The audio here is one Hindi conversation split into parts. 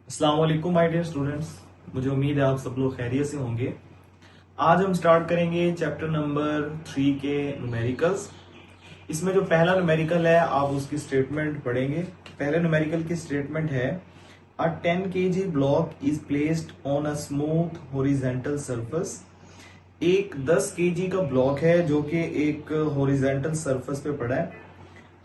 अस्सलाम वालेकुम माय डियर स्टूडेंट्स। मुझे उम्मीद है आप सब लोग खैरियत से होंगे। आज हम स्टार्ट करेंगे चैप्टर नंबर 3 के न्यूमेरिकल्स। इसमें जो पहला न्यूमेरिकल है आप उसकी स्टेटमेंट पढ़ेंगे। पहले न्यूमेरिकल की स्टेटमेंट है अ 10 kg block is placed on a smooth horizontal surface. एक 10 kg का ब्लॉक है जो कि एक हॉरिजॉन्टल सरफेस पे पड़ा है।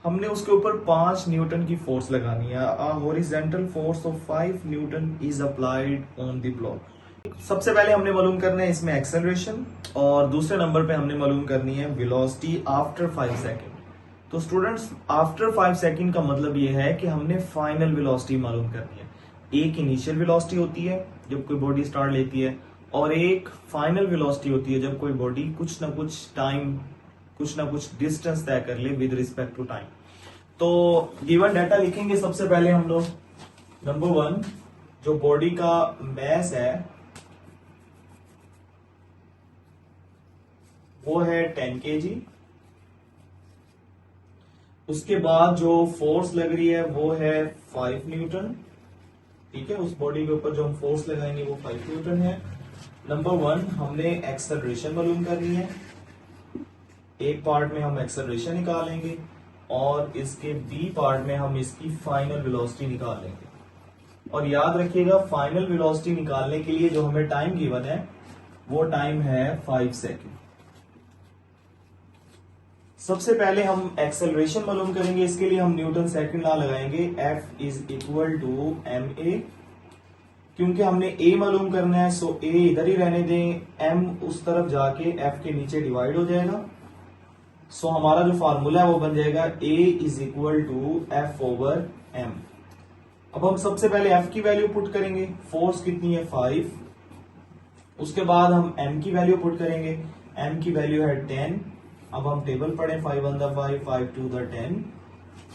हमने उसके ऊपर 5 न्यूटन की फोर्स लगानी है। A horizontal force of 5 Newton is applied on the block. सबसे पहले हमने मालूम करना है इसमें एक्सेलरेशन, और दूसरे नंबर पे हमने मालूम करनी है वेलोसिटी आफ्टर 5 सेकंड। तो स्टूडेंट्स, आफ्टर 5 सेकंड का मतलब ये है कि हमने फाइनल वेलोसिटी मालूम करनी है। एक इनिशियल वेलोसिटी होती है जब कोई बॉडी स्टार्ट लेती है, और एक फाइनल वेलोसिटी होती है जब कोई बॉडी कुछ ना कुछ डिस्टेंस तय कर ले विद रिस्पेक्ट टू टाइम। तो गिवन डाटा लिखेंगे सबसे पहले हम लोग। नंबर 1, जो बॉडी का मैस है वो है 10 kg। उसके बाद जो फोर्स लग रही है वो है 5 न्यूटन। ठीक है, उस बॉडी के ऊपर जो हम फोर्स लगाएंगे वो 5 न्यूटन है। नंबर 1, हमने एक्सेलरेशन मालूम करनी है। एक पार्ट में हम एक्सेलरेशन निकालेंगे और इसके बी पार्ट में हम इसकी फाइनल वेलोसिटी निकाल लेंगे। और याद रखिएगा, फाइनल वेलोसिटी निकालने के लिए जो हमें टाइम गिवन है वो टाइम है 5 सेकेंड। सबसे पहले हम एक्सेलरेशन मालूम करेंगे। इसके लिए हम न्यूटन सेकंड लॉ लगाएंगे। F is equal to ma। क्योंकि हमने a मालूम करना है सो a इधर ही रहने दें, m उस तरफ जाके F के नीचे डिवाइड हो जाएगा। सो हमारा जो फार्मूला है वो बन जाएगा a is equal to F over m। अब हम सबसे पहले F की वैल्यू पुट करेंगे। फोर्स कितनी है 5। उसके बाद हम M की वैल्यू पुट करेंगे। M की वैल्यू है 10। अब हम टेबल पढ़े 5 1 5 5 2 10।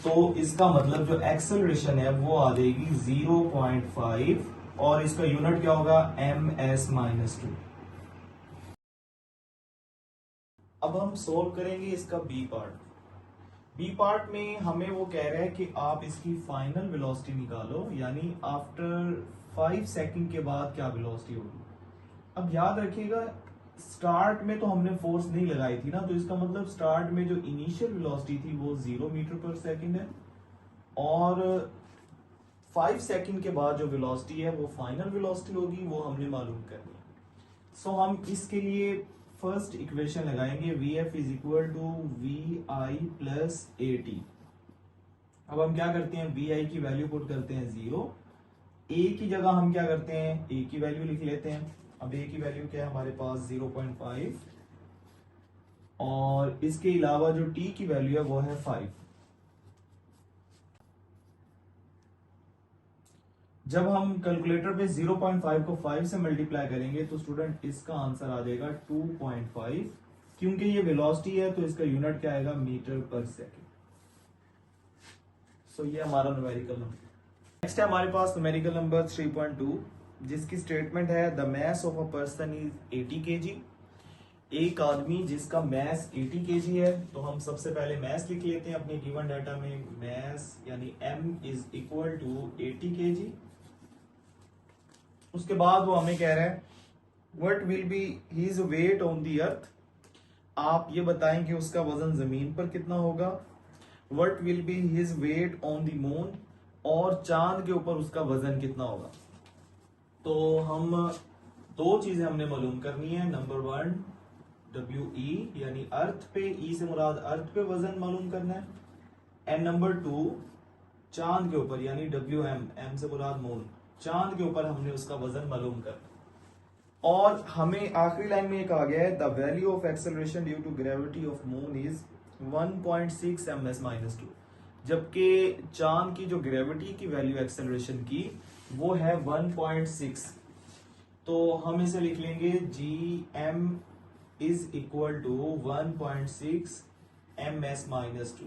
तो इसका मतलब जो एक्सेलरेशन है वो आ जाएगी 0.5, और इसका यूनिट क्या होगा ms-2। अब हम सोल्व करेंगे इसका बी पार्ट। बी पार्ट में हमें वो कह रहा है कि आप इसकी फाइनल वेलोसिटी निकालो, यानी आफ्टर 5 सेकंड के बाद क्या वेलोसिटी होगी। अब याद रखिएगा, स्टार्ट में तो हमने फोर्स नहीं लगाई थी ना, तो इसका मतलब स्टार्ट में जो इनिशियल वेलोसिटी थी वो 0 मीटर पर सेकंड है, और 5 सेकंड के बाद जो वेलोसिटी है वो फाइनल वेलोसिटी होगी, वो हमने मालूम करनी है। सो हम इसके लिए फर्स्ट इक्वेशन लगाएंगे। Vf is equal to VI plus AT। अब हम क्या करते हैं, VI की वैल्यू पुट करते हैं 0। A की जगह हम क्या करते हैं, A की वैल्यू लिख लेते हैं। अब A की वैल्यू क्या है हमारे पास 0.5, और इसके अलावा जो T की वैल्यू है वो है 5। जब हम कैलकुलेटर पे 0.5 को 5 से मल्टीप्लाई करेंगे तो स्टूडेंट इसका आंसर आ जाएगा 2.5। क्योंकि ये वेलोसिटी है तो इसका यूनिट क्या आएगा, मीटर पर सेकेंड। सो ये हमारा न्यूमेरिकल नंबर। नेक्स्ट है हमारे पास न्यूमेरिकल नंबर 3.2, जिसकी स्टेटमेंट है the mass of a person is 80 kg। एक आदमी जिसका मैस 80 kg है, तो हम सबसे पहले मैस लिख लेते हैं अपने गिवन डाटा में। मैस यानी m is equal to 80 kg। उसके बाद वो हमें कह रहा है what will be his weight on the earth. आप ये बताएं कि उसका वजन जमीन पर कितना होगा। What will be his weight on the moon, और चांद के ऊपर उसका वजन कितना होगा। तो हम दो चीजें हमने मालूम करनी है। नंबर 1 WE यानी अर्थ पे, ई से मुराद अर्थ पे वजन मालूम करना है। एंड नंबर 2 चांद के ऊपर यानी WM, M से मुराद मून, चांद के ऊपर हमने उसका वजन मालूम करना। और हमें आखिरी लाइन में एक आ गया है the value of acceleration due to gravity of moon is 1.6 ms-2। जबकि चांद की जो ग्रेविटी की वैल्यू एक्सेलरेशन की वो है 1.6। तो हम इसे लिख लेंगे GM is equal to 1.6 ms-2।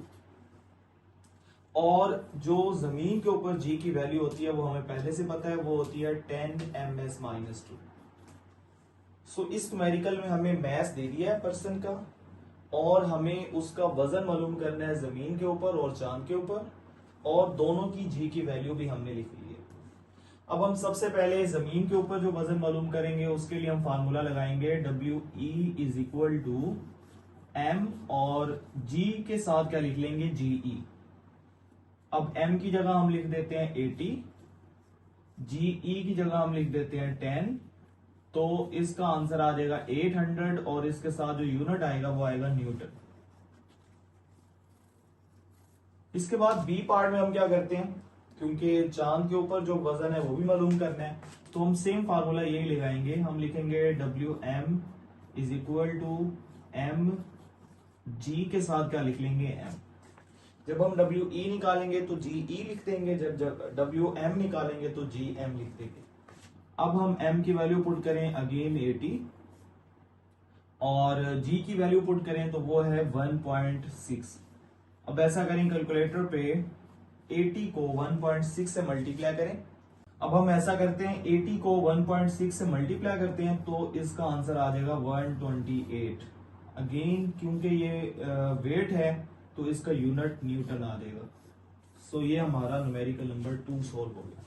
और जो जमीन के ऊपर G की वैल्यू होती है वो हमें पहले से पता है, वो होती है 10 ms-2। सो इस न्यूमेरिकल में हमें मैस दे दिया है पर्सन का, और हमें उसका वजन मालूम करना है जमीन के ऊपर और चांद के ऊपर, और दोनों की G की वैल्यू भी हमने लिख ली है। अब हम सबसे पहले जमीन के ऊपर जो वजन मालूम करेंगे उसके लिए हम फार्मूला लगाएंगे WE is equal to M और G के साथ क्या लिख लेंगे GE। अब M की जगह हम लिख देते हैं 80, GE की जगह हम लिख देते हैं 10, तो इसका आंसर आ जाएगा 800 और इसके साथ जो यूनिट आएगा वो आएगा न्यूटन। इसके बाद बी पार्ट में हम क्या करते हैं, क्योंकि चांद के ऊपर जो वजन है वो भी मालूम करना है, तो हम सेम फार्मूला यही लगाएंगे। हम लिखेंगे WM is equal to M, G के साथ क्या लिख लेंगे M। जब हम WE निकालेंगे तो GE लिख देंगे, जब WM निकालेंगे तो GM लिख देंगे। अब हम M की वैल्यू पुट करें अगेन 80 और G की वैल्यू पुट करें तो वो है 1.6। अब ऐसा करें कैलकुलेटर पे 80 को 1.6 से मल्टीप्लाई करें। अब हम ऐसा करते हैं 80 को 1.6 से मल्टीप्लाई करते हैं तो इसका आंसर आ जाएगा 128। अगेन क्योंकि ये वेट है तो इसका यूनिट न्यूटन आ जाएगा। सो ये हमारा न्यूमेरिकल नंबर 2 सॉल्व हो गया।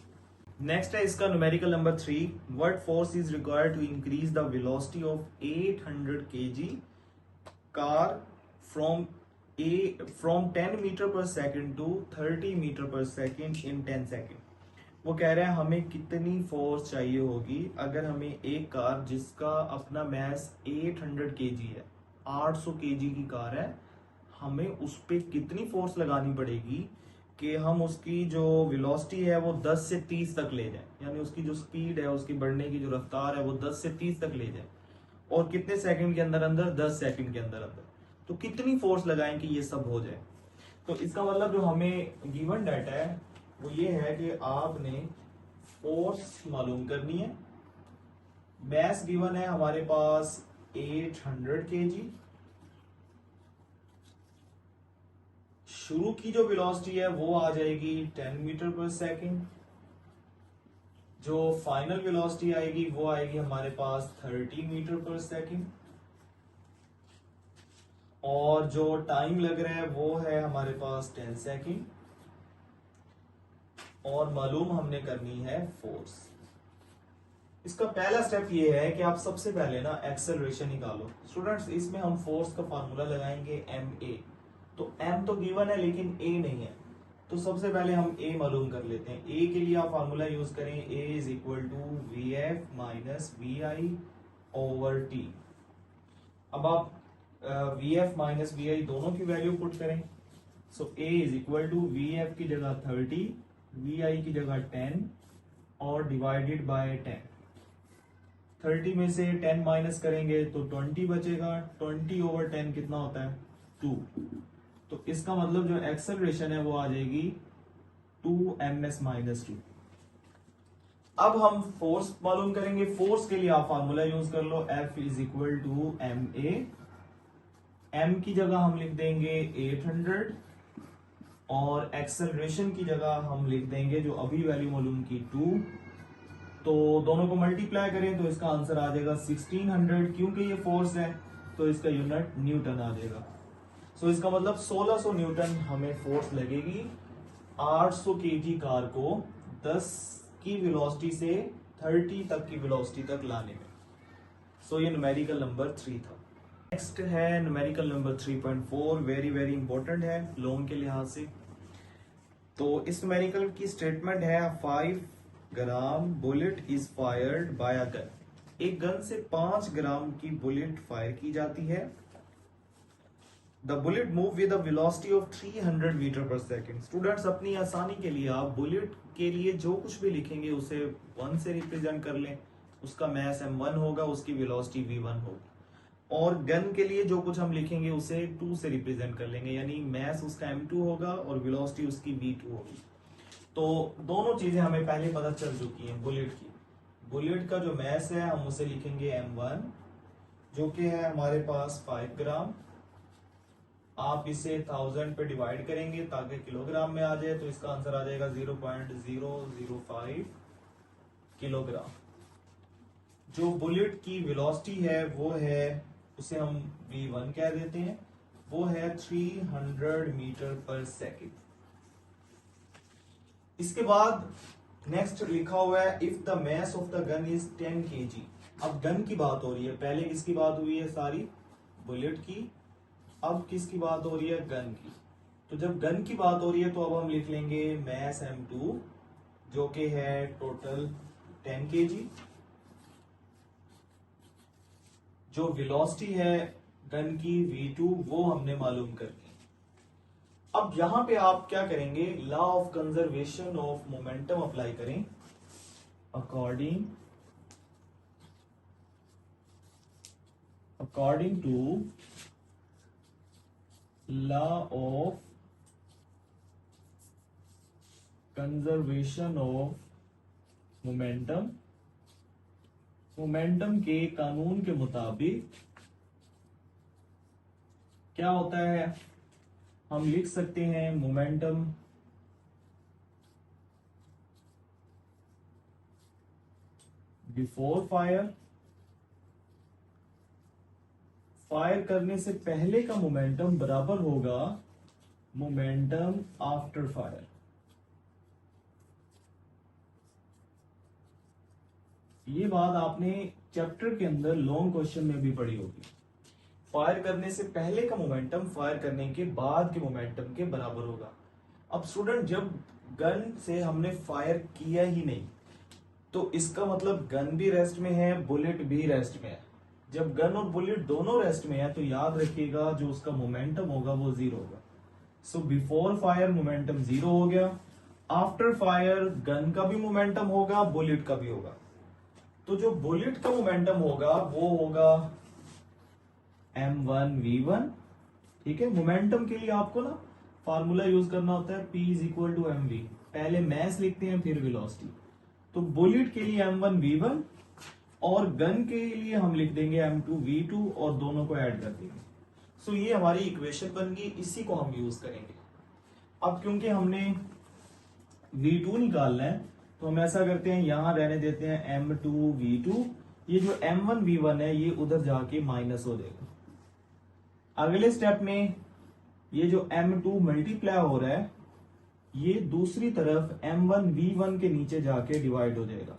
नेक्स्ट है इसका numerical number 3। What force is required to increase the velocity of 800 kg car from 10 meter per second to 30 meter per second in 10 second. वो कह रहे हैं हमें कितनी फोर्स चाहिए होगी अगर हमें एक कार जिसका अपना मैस 800 kg है, 800 kg की कार है, हमें उस पर कितनी फोर्स लगानी पड़ेगी कि हम उसकी जो वेलोसिटी है वो 10 से 30 तक ले जाए, यानी उसकी जो स्पीड है, उसकी बढ़ने की जो रफ्तार है वो 10 से 30 तक ले जाए, और कितने सेकंड के अंदर अंदर, 10 सेकंड के अंदर अंदर, तो कितनी फोर्स लगाएं कि ये सब हो जाए। तो इसका मतलब जो हमें गिवन डाटा है वो ये है कि आपने फोर्स मालूम करनी है। मैस गिवन है हमारे पास 800 kg, शुरू की जो वेलोसिटी है वो आ जाएगी 10 मीटर पर सेकेंड, जो फाइनल वेलोसिटी आएगी वो आएगी हमारे पास 30 मीटर पर सेकेंड, और जो टाइम लग रहा है वो है हमारे पास 10 सेकेंड, और मालूम हमने करनी है फोर्स। इसका पहला स्टेप ये है कि आप सबसे पहले ना एक्सेलरेशन निकालो। स्टूडेंट्स इसमें हम फोर्स का फार्मूला लगाएंगे ma। तो m तो गिवन है लेकिन a नहीं है, तो सबसे पहले हम a मालूम कर लेते हैं। a के लिए आप फार्मूला यूज करें a is equal to vf minus vi over t। अब आप vf माइनस vi दोनों की वैल्यू पुट करें। So a is equal to vf की जगह 30, vi की जगह 10 और डिवाइडेड बाय 10। 30 में से 10 माइनस करेंगे तो 20 बचेगा। 20 ओवर 10 कितना होता है 2। तो इसका मतलब जो एक्सेलरेशन है वो आ जाएगी 2ms माइनस 2। अब हम फोर्स मालूम करेंगे। फोर्स के लिए आप फार्मूला यूज कर लो, F is equal to ma। m की जगह हम लिख देंगे 800 और एक्सेलरेशन की जगह हम लिख देंगे जो अभी वैल्यू मालूम की 2। तो दोनों को मल्टीप्लाई करें तो इसका आंसर आ जाएगा 1600। क्योंकि ये फोर्स है तो इसका यूनिट न्यूटन आ जाएगा। सो इसका मतलब 1600 न्यूटन हमें फोर्स लगेगी 800 kg कार को 10 की वेलोसिटी से 30 तक की वेलोसिटी तक लाने में। सो ये न्यूमेरिकल नंबर 3 था। नेक्स्ट है numerical number 3.4। Very very important है लॉन्ग के लिहाज से। तो इस न्यूमेरिकल की स्टेटमेंट है 5 gram bullet is fired by a gun. एक गन से 5 ग्राम की बुलेट फायर की जाती है। The bullet move with a velocity of 300 metre per second. Students अपनी आसानी के लिए आप बुलेट के लिए जो कुछ भी लिखेंगे उसे 1 से रिप्रेजेंट कर लें। उसका मैस m1 होगा, उसकी वेलोसिटी v1 होगी। और गन के लिए जो कुछ हम लिखेंगे उसे 2 से रिप्रेजेंट कर लेंगे, यानी मैस उसका m2 होगा और वेलोसिटी उसकी v2 होगी। तो दोनों चीजें हमें पहले पता चल चुकी हैं बुलेट की। बुलेट का जो मैस है हम उसे लिखेंगे m1 जो कि है हमारे पास 5 ग्राम। आप इसे 1000 पे डिवाइड करेंगे ताकि किलोग्राम में आ जाए, तो इसका आंसर आ जाएगा 0.005 किलोग्राम। जो बुलेट की वेलोसिटी है वो है, उसे हम v1 कह देते हैं, वो है 300 मीटर पर सेकेंड। इसके बाद नेक्स्ट लिखा हुआ है if the mass of the gun is 10 kg। अब गन की बात हो रही है, पहले किसकी बात हुई है, सारी बुलेट की। अब किसकी बात हो रही है, गन की। तो जब गन की बात हो रही है तो अब हम लिख लेंगे mass m2 जो कि है टोटल 10 kg। जो वेलोसिटी है गन की v2 वो हमने मालूम कर ली। अब यहां पे आप क्या करेंगे, law of conservation of momentum apply करें। According to law of conservation of momentum के कानून के मुताबिक क्या होता है, हम लिख सकते हैं मोमेंटम बिफोर फायर करने से पहले का मोमेंटम बराबर होगा मोमेंटम आफ्टर फायर। ये बात आपने चैप्टर के अंदर लॉन्ग क्वेश्चन में भी पढ़ी होगी। फायर करने से पहले का मोमेंटम फायर करने के बाद के मोमेंटम के बराबर होगा। अब स्टूडेंट जब गन से हमने फायर किया ही नहीं तो इसका मतलब गन भी रेस्ट में है, बुलेट भी रेस्ट में है। जब गन और बुलेट दोनों रेस्ट में है तो याद रखिएगा जो उसका मोमेंटम होगा वो जीरो होगा। So before fire momentum zero हो गया, आफ्टर फायर गन का भी मोमेंटम होगा, बुलेट का भी होगा। तो जो बुलेट का मोमेंटम होगा वो होगा m1v1। ठीक है, मोमेंटम के लिए आपको ना फार्मूला यूज करना होता है p is equal to mv। पहले मैस लिखते हैं फिर वेलोसिटी। तो बुलेट के लिए m1v1 और गन के लिए हम लिख देंगे m2v2 और दोनों को ऐड कर देंगे। सो ये हमारी इक्वेशन बन गई, इसी को हम यूज करेंगे। अब क्योंकि हमने v2 निकालना है तो हम ऐसा करते हैं, यहां रहने देते हैं m2v2। ये जो m1v1 है ये उधर जाके माइनस हो जाएगा। अगले स्टेप में ये जो m2 मल्टीप्लाई हो रहा है ये दूसरी तरफ m1v1 के नीचे जाके डिवाइड हो जाएगा।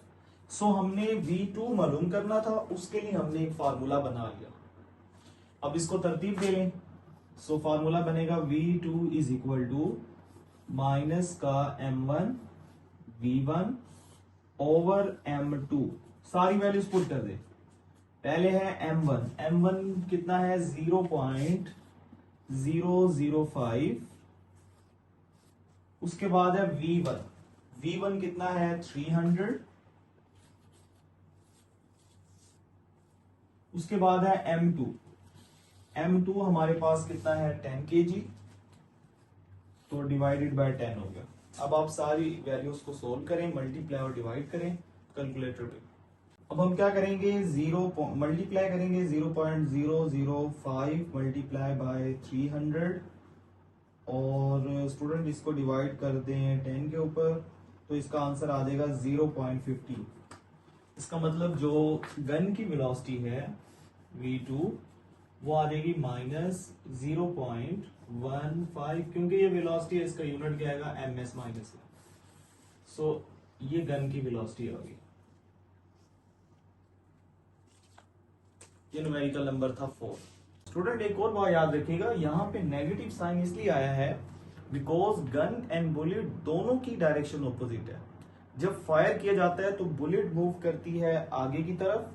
सो हमने v2 मालूम करना था, उसके लिए हमने एक फार्मूला बना लिया। अब इसको तरतीब दे लें। सो फार्मूला बनेगा v2 is equal to minus का m1v1 ओवर m2। सारी वैल्यूज पुट कर दे। पहले है m1 कितना है 0.005। उसके बाद है v1 कितना है 300। उसके बाद है m2 हमारे पास कितना है 10 kg। तो डिवाइडेड बाय 10 हो गया। अब आप सारी वैल्यूज को सोल्व करें, मल्टीप्लाई और डिवाइड करें कैलकुलेटर पे। अब हम क्या करेंगे, मल्टीप्लाई करेंगे 0.005 मल्टीप्लाई बाय 300 और स्टूडेंट इसको डिवाइड कर दें 10 के ऊपर तो इसका आंसर आ जाएगा 0.50। इसका मतलब जो गन की वेलोसिटी है v2 वो आ जाएगी -0.15 क्योंकि ये वेलोसिटी है, इसका यूनिट क्या आएगा ms माइनस। सो ये गन की वेलोसिटी होगी। ये न्यूमेरिकल नंबर था 4। स्टूडेंट एक और बात याद रखिएगा, यहाँ पे नेगेटिव साइन इसलिए आया है बिकॉज गन एंड बुलेट दोनों की डायरेक्शन ऑपोजिट है। जब फायर किया जाता है तो बुलेट मूव करती है आगे की तरफ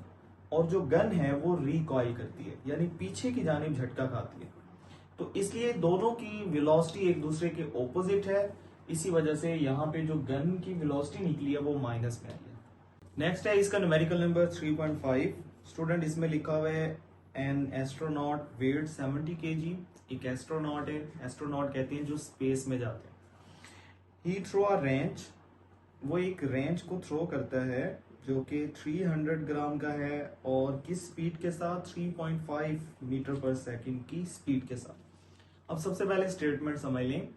और जो गन है वो रिकॉइल करती है, यानी पीछे की जानिब झटका खाती है। तो इसलिए दोनों की वेलोसिटी एक दूसरे के ऑपोजिट है, इसी वजह से यहाँ पे जो गन की वेलोसिटी निकली है वो माइनस में आई है। नेक्स्ट है इसका न्यूमेरिकल नंबर 3.5। स्टूडेंट इसमें लिखा हुआ है एन एस्ट्रोनॉट वेट 70 kg। एक एस्ट्रोनॉट है, एस्ट्रोनॉट कहते हैं जो स्पेस में जाते हैं। ही थ्रो अ रेंज, वो एक रेंज को थ्रो करता है जो कि 300 ग्राम का है और किस स्पीड के साथ 3.5 मीटर पर सेकंड की स्पीड के साथ। अब सबसे पहले स्टेटमेंट समझ लें,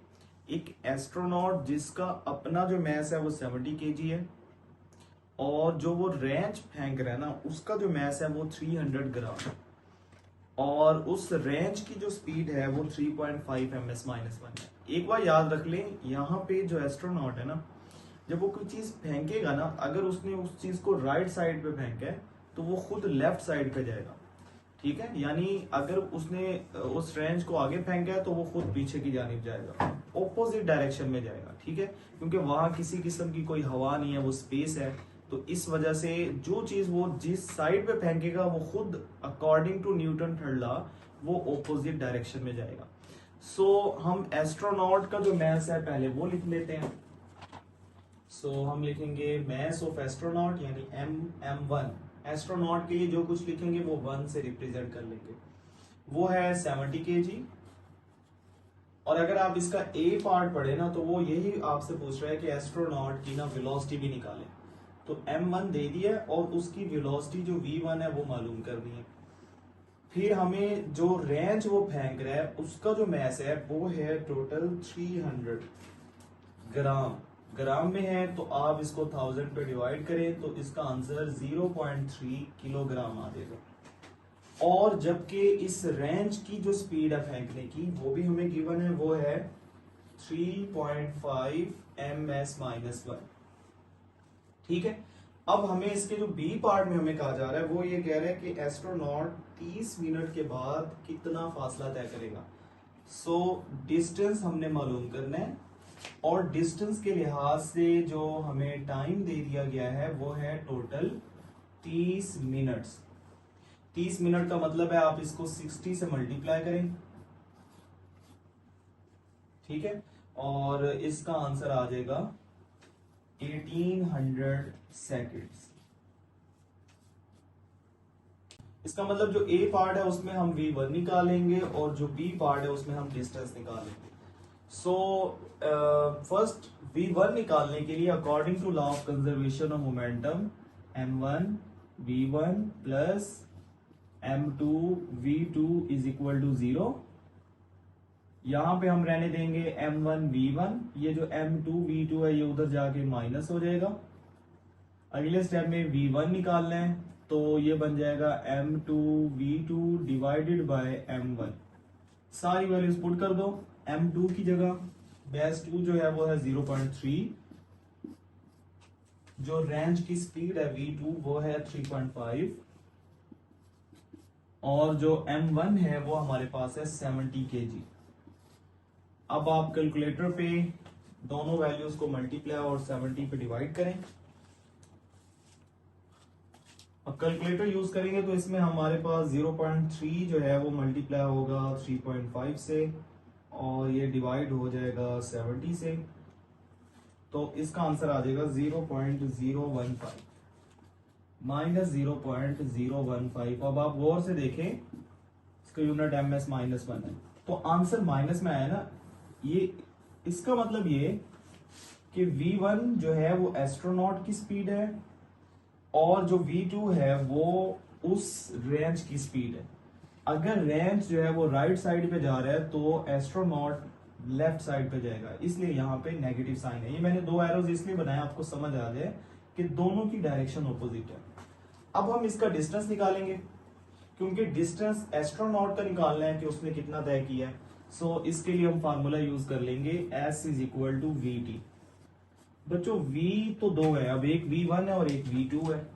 एक एस्ट्रोनॉट जिसका अपना जो मैस है वो 70 kg है और जो वो रेंज फेंक रहा है ना उसका जो मैस है वो 300 ग्राम है और उस रेंज की जो स्पीड है वो 3.5 ms-1 है। एक बार याद रख लें, यहाँ पे जो एस्ट्रोनॉट है ना जब वो कोई चीज फेंकेगा ना, अगर उसने उस चीज को राइट साइड पे फेंका है तो वो खुद लेफ्ट साइड पे जाएगा, ठीक है। यानी अगर उसने उस रेंज को आगे फेंका है तो वो खुद पीछे की जानिब जाएगा, ऑपोजिट डायरेक्शन में जाएगा, ठीक है। क्योंकि वहां किसी किस्म की कोई हवा नहीं है, वो स्पेस है, तो इस वजह से जो चीज वो जिस साइड पे फेंकेगा वो खुद according to Newton third law वो ऑपोजिट डायरेक्शन में जाएगा। सो हम एस्ट्रोनॉट का जो मैथ है पहले वो लिख लेते हैं। सो हम लिखेंगे मैस ऑफ एस्ट्रोनॉट यानी M1। एस्ट्रोनॉट के लिए जो कुछ लिखेंगे वो 1 से रिप्रेजेंट कर लेंगे, वो है 70 kg। और अगर आप इसका ए पार्ट पढ़े ना तो वो यही आपसे पूछ रहा है कि एस्ट्रोनॉट की ना वेलोसिटी भी निकालें। तो M1 दे दिया और उसकी वेलोसिटी जो V1 है वो मालूम करनी है। फिर हमें जो रेंज वो फेंक रहा है उसका जो मैस है वो है टोटल 300 ग्राम। ग्राम में है तो आप इसको 1000 पे डिवाइड करें तो इसका आंसर 0.3 किलोग्राम आ जाएगा। और जबकि इस रेंज की जो स्पीड है फेंकने की वो भी हमें गिवन है, वो है 3.5 ms-1, ठीक है। अब हमें इसके जो बी पार्ट में हमें कहा जा रहा है वो ये कह रहा है कि एस्ट्रोनॉट 30 मिनट के बाद कितना फासला तय करेगा। सो डिस्टेंस हमने मालूम करना है और डिस्टेंस के लिहाज से जो हमें टाइम दे दिया गया है वो है टोटल 30 मिनट्स। 30 मिनट का मतलब है आप इसको 60 से मल्टीप्लाई करें, ठीक है, और इसका आंसर आ जाएगा 1800 सेकेंड्स। इसका मतलब जो ए पार्ट है उसमें हम V1 निकालेंगे और जो बी पार्ट है उसमें हम डिस्टेंस निकालेंगे। सो फर्स्ट V1 निकालने के लिए according to law of conservation of momentum M1 V1 plus M2 V2 is equal to 0। यहां पे हम रहने देंगे M1 V1, ये जो M2 V2 है ये उधर जाके माइनस हो जाएगा। अगले स्टेप में V1 निकालना है तो ये बन जाएगा M2 V2 divided by M1। सारी वैल्यूज पुट कर दो। M2 की जगह बेस 2 जो है वो है 0.3, जो रेंज की स्पीड है V2 वो है 3.5 और जो M1 है वो हमारे पास है 70 kg। अब आप कैलकुलेटर पे दोनों वैल्यूज को मल्टीप्लाई और 70 पे डिवाइड करें। अब कैलकुलेटर यूज करेंगे तो इसमें हमारे पास 0.3 जो है वो मल्टीप्लाई होगा 3.5 से और ये डिवाइड हो जाएगा 70 से, तो इसका आंसर आ जाएगा 0.015 माइनस 0.015। अब आप गौर से देखें इसका यूनिट ms-1 है तो आंसर माइनस में आया ना, ये इसका मतलब ये कि V1 जो है वो एस्ट्रोनॉट की स्पीड है और जो V2 है वो उस रेंज की स्पीड है। अगर रेंज जो है वो राइट साइड पे जा रहा है तो एस्ट्रोनॉट लेफ्ट साइड पे जाएगा, इसलिए यहाँ पे नेगेटिव साइन है। ये मैंने दो एरोज इसलिए बनाया आपको समझ आ जाए कि दोनों की डायरेक्शन ऑपोजिट है। अब हम इसका डिस्टेंस निकालेंगे क्योंकि डिस्टेंस एस्ट्रोनॉट का निकालना है कि उसने कितना तय किया है। सो इसके लिए हम फार्मूला यूज कर लेंगे S is equal to VT। बच्चों V तो दो है, अब एक V1 है और एक V2 है।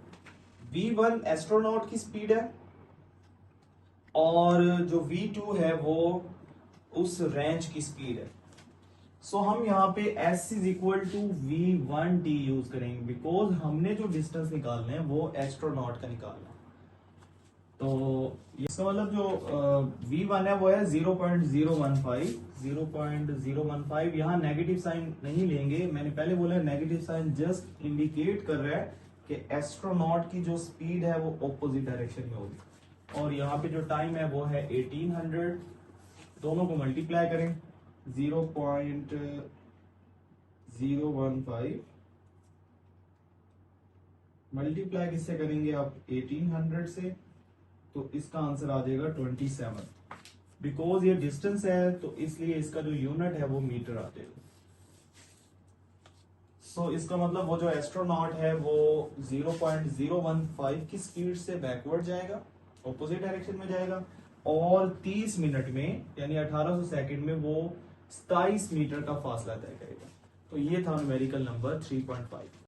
V1 एस्ट्रोनॉट की स्पीड है और जो V2 है वो उस रेंज की स्पीड है। सो हम यहाँ पे S is equal to V1T use करेंगे बिकॉज हमने जो डिस्टेंस निकालना है वो एस्ट्रोनॉट का निकालना है। तो इसका मतलब जो V1 है वो है 0.015। 0.015 यहाँ नेगेटिव साइन नहीं लेंगे, मैंने पहले बोला नेगेटिव साइन जस्ट इंडिकेट कर रहा है कि एस्ट्रोनॉट की जो स्पीड है वो ऑपोजिट डायरेक्शन में होगी। और यहाँ पे जो टाइम है वो है 1800, दोनों को मल्टीप्लाई करें 0.015 मल्टीप्लाई किससे करेंगे आप 1800 से, तो इसका आंसर आ जाएगा 27। बिकॉज ये डिस्टेंस है तो इसलिए इसका जो यूनिट है वो मीटर आ जाएगा। सो इसका मतलब वो जो एस्ट्रोनॉट है वो 0.015 की स्पीड से बैकवर्ड जाएगा, ऑपोजिट डायरेक्शन में जाएगा और 30 मिनट में यानी 1800 सेकंड में वो 27 मीटर का फासला तय करेगा। तो ये था न्यूमेरिकल नंबर 3.5।